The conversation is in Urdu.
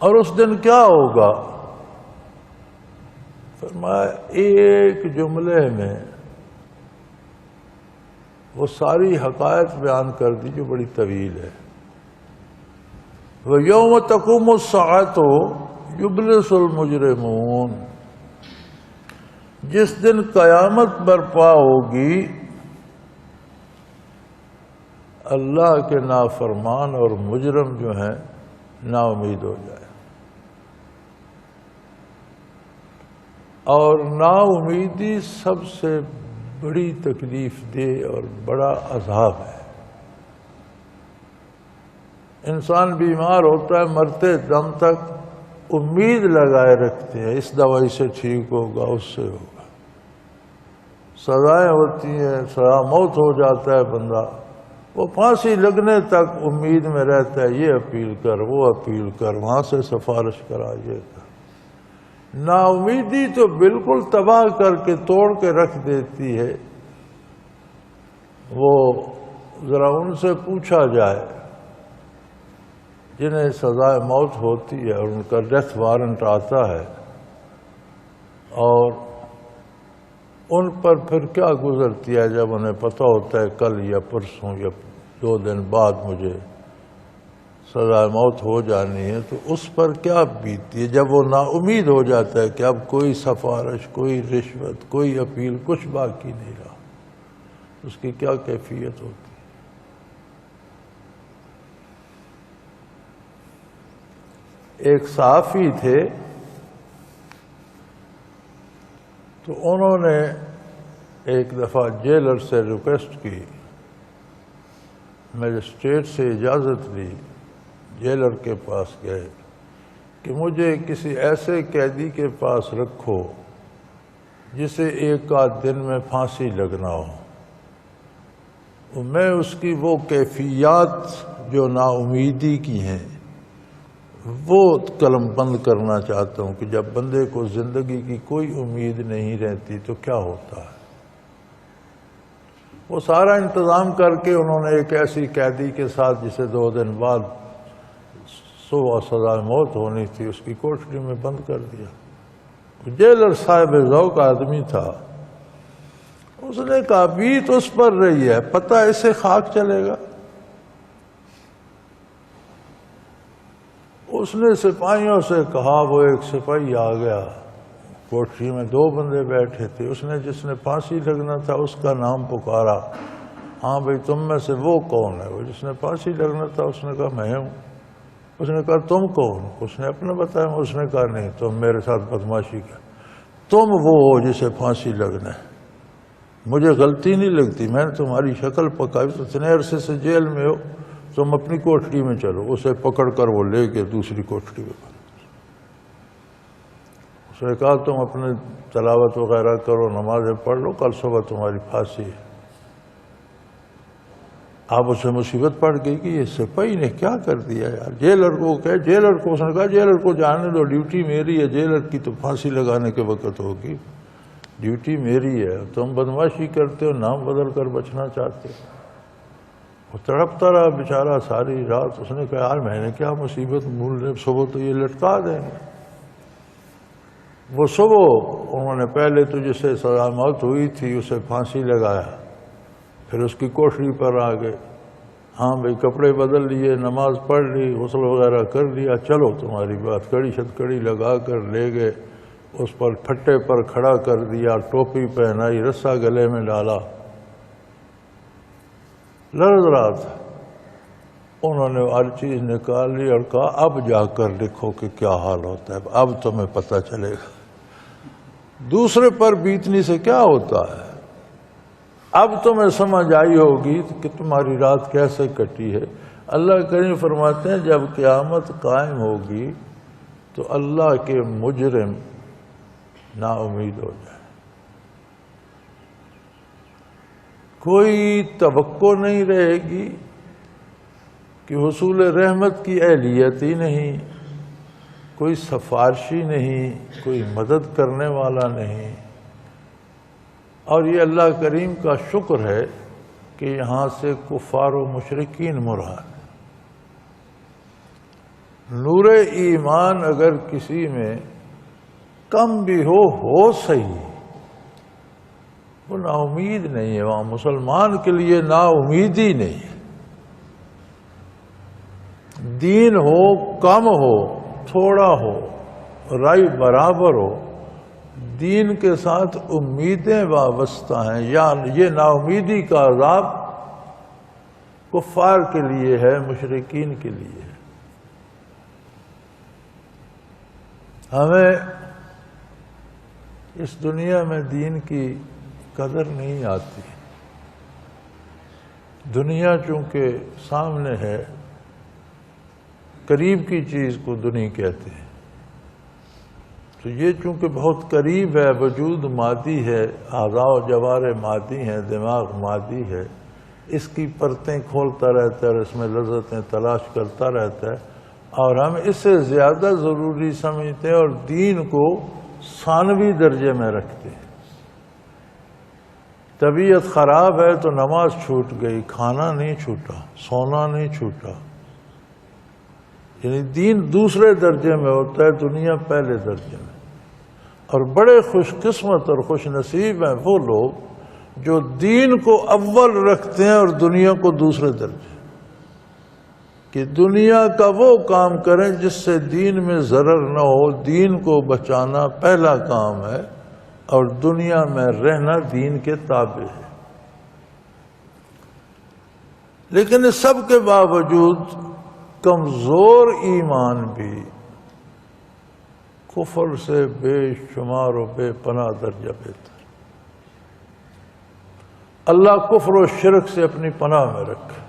اور اس دن کیا ہوگا؟ فرمایا ایک جملے میں وہ ساری حقائق بیان کر دی جو بڑی طویل ہے۔ وَيَوْمَ تَقُومُ السَّاعَةُ يُبْلِسُ الْمُجْرِمُونَ، جس دن قیامت برپا ہوگی اللہ کے نافرمان اور مجرم جو ہیں نا امید ہو جائے۔ اور نا امیدی سب سے بڑی تکلیف دہ اور بڑا عذاب ہے۔ انسان بیمار ہوتا ہے، مرتے دم تک امید لگائے رکھتے ہیں اس دوائی سے ٹھیک ہوگا، اس سے ہوگا۔ سزائیں ہوتی ہیں، سزا موت ہو جاتا ہے بندہ، وہ پھانسی لگنے تک امید میں رہتا ہے، یہ اپیل کر، وہ اپیل کر، وہاں سے سفارش کرا، یہ کر۔ نا امیدی تو بالکل تباہ کر کے توڑ کے رکھ دیتی ہے۔ وہ ذرا ان سے پوچھا جائے جنہیں سزائے موت ہوتی ہے اور ان کا ڈیتھ وارنٹ آتا ہے، اور ان پر پھر کیا گزرتی ہے جب انہیں پتہ ہوتا ہے کل یا پرسوں یا 2 دن بعد مجھے سزائے موت ہو جانی ہے، تو اس پر کیا بیتتی ہے جب وہ نا امید ہو جاتا ہے کہ اب کوئی سفارش، کوئی رشوت، کوئی اپیل، کچھ باقی نہیں رہا، اس کی کیا کیفیت ہوتی ہے۔ ایک صحافی تھے، تو انہوں نے ایک دفعہ جیلر سے ریکویسٹ کی، مجسٹریٹ سے اجازت لی، جیلر کے پاس گئے کہ مجھے کسی ایسے قیدی کے پاس رکھو جسے 1 آدھ دن میں پھانسی لگنا ہو۔ میں اس کی وہ کیفیات جو نا امیدی کی ہیں وہ قلم بند کرنا چاہتا ہوں کہ جب بندے کو زندگی کی کوئی امید نہیں رہتی تو کیا ہوتا ہے۔ وہ سارا انتظام کر کے انہوں نے ایک ایسی قیدی کے ساتھ جسے 2 دن بعد صبح سزائے موت ہونی تھی، اس کی کوٹری میں بند کر دیا۔ جیلر صاحب ذوق آدمی تھا، اس نے کہا بیت اس پر رہی ہے، پتہ اسے خاک چلے گا۔ اس نے سپاہیوں سے کہا، وہ ایک سپاہی آ گیا، کوٹری میں 2 بندے بیٹھے تھے، اس نے جس نے پھانسی لگنا تھا اس کا نام پکارا، ہاں بھئی تم میں سے وہ کون ہے؟ وہ جس نے پھانسی لگنا تھا، اس نے کہا میں ہوں۔ اس نے کہا تم کون؟ اس نے اپنا بتایا۔ اس نے کہا نہیں، تم میرے ساتھ بدماشی کر، تم وہ ہو جسے پھانسی لگنا ہے۔ مجھے غلطی نہیں لگتی، میں نے تمہاری شکل پکائی، تو اتنے عرصے سے جیل میں ہو، تم اپنی کوٹری میں چلو۔ اسے پکڑ کر وہ لے کے دوسری کوٹری میں بند۔ اس نے کہا تم اپنے تلاوت وغیرہ کرو، نمازیں پڑھ لو، کل صبح تمہاری پھانسی ہے۔ اب اسے مصیبت پڑ گئی کہ یہ سپاہی نے کیا کر دیا یار، جیلر کو کہ جیلر کو، اس نے کہا جیلر کو جانے دو، ڈیوٹی میری ہے، جیلر کی تو پھانسی لگانے کے وقت ہوگی، ڈیوٹی میری ہے، تم بدماشی کرتے ہو، نام بدل کر بچنا چاہتے ہو۔ وہ تڑپتا رہا بیچارہ ساری رات۔ اس نے کہا یار میں نے کیا مصیبت، بھولنے صبح تو یہ لٹکا دیں گے۔ وہ صبح انہوں نے پہلے تو جسے سزا موت ہوئی تھی اسے پھانسی لگایا، پھر اس کی کوٹری پر آ گئے، ہاں بھئی کپڑے بدل لیے، نماز پڑھ لی، غسل وغیرہ کر لیا، چلو تمہاری بات، کڑی شد کڑی لگا کر لے گئے، اس پر پھٹے پر کھڑا کر دیا، ٹوپی پہنائی، رسا گلے میں ڈالا، لرز رہا تھا۔ انہوں نے ہر چیز نکال لی اور کہا اب جا کر لکھو کہ کیا حال ہوتا ہے، اب تمہیں پتہ چلے گا دوسرے پر بیتنی سے کیا ہوتا ہے۔ اب تمہیں سمجھ آئی ہوگی کہ تمہاری رات کیسے کٹی ہے۔ اللہ کریم فرماتے ہیں جب قیامت قائم ہوگی تو اللہ کے مجرم نا امید ہو جائے، کوئی توقع نہیں رہے گی کہ حصول رحمت کی اہلیت ہی نہیں، کوئی سفارشی نہیں، کوئی مدد کرنے والا نہیں۔ اور یہ اللہ کریم کا شکر ہے کہ یہاں سے کفار و مشرکین مراد۔ نور ایمان اگر کسی میں کم بھی ہو صحیح، وہ نا امید نہیں ہے، وہاں مسلمان کے لیے نا امیدی نہیں ہے۔ دین ہو، کم ہو، تھوڑا ہو، رائے برابر ہو، دین کے ساتھ امیدیں وابستہ ہیں، یا یہ نا امیدی کا عذاب کفار کے لیے ہے، مشرکین کے لیے ہے۔ ہمیں اس دنیا میں دین کی قدر نہیں آتی، دنیا چونکہ سامنے ہے، قریب کی چیز کو دنیا کہتے ہیں، تو یہ چونکہ بہت قریب ہے، وجود مادی ہے، اعضاء و جوارح مادی ہیں، دماغ مادی ہے، اس کی پرتیں کھولتا رہتا ہے اور اس میں لذتیں تلاش کرتا رہتا ہے، اور ہم اس سے زیادہ ضروری سمجھتے ہیں اور دین کو ثانوی درجے میں رکھتے ہیں۔ طبیعت خراب ہے تو نماز چھوٹ گئی، کھانا نہیں چھوٹا، سونا نہیں چھوٹا، یعنی دین دوسرے درجے میں ہوتا ہے، دنیا پہلے درجے میں۔ اور بڑے خوش قسمت اور خوش نصیب ہیں وہ لوگ جو دین کو اول رکھتے ہیں اور دنیا کو دوسرے درجے، کہ دنیا کا وہ کام کریں جس سے دین میں ضرر نہ ہو، دین کو بچانا پہلا کام ہے، اور دنیا میں رہنا دین کے تابع ہے۔ لیکن اس سب کے باوجود کمزور ایمان بھی کفر سے بے شمار و بے پناہ درجہ بہتر۔ اللہ کفر و شرک سے اپنی پناہ میں رکھے۔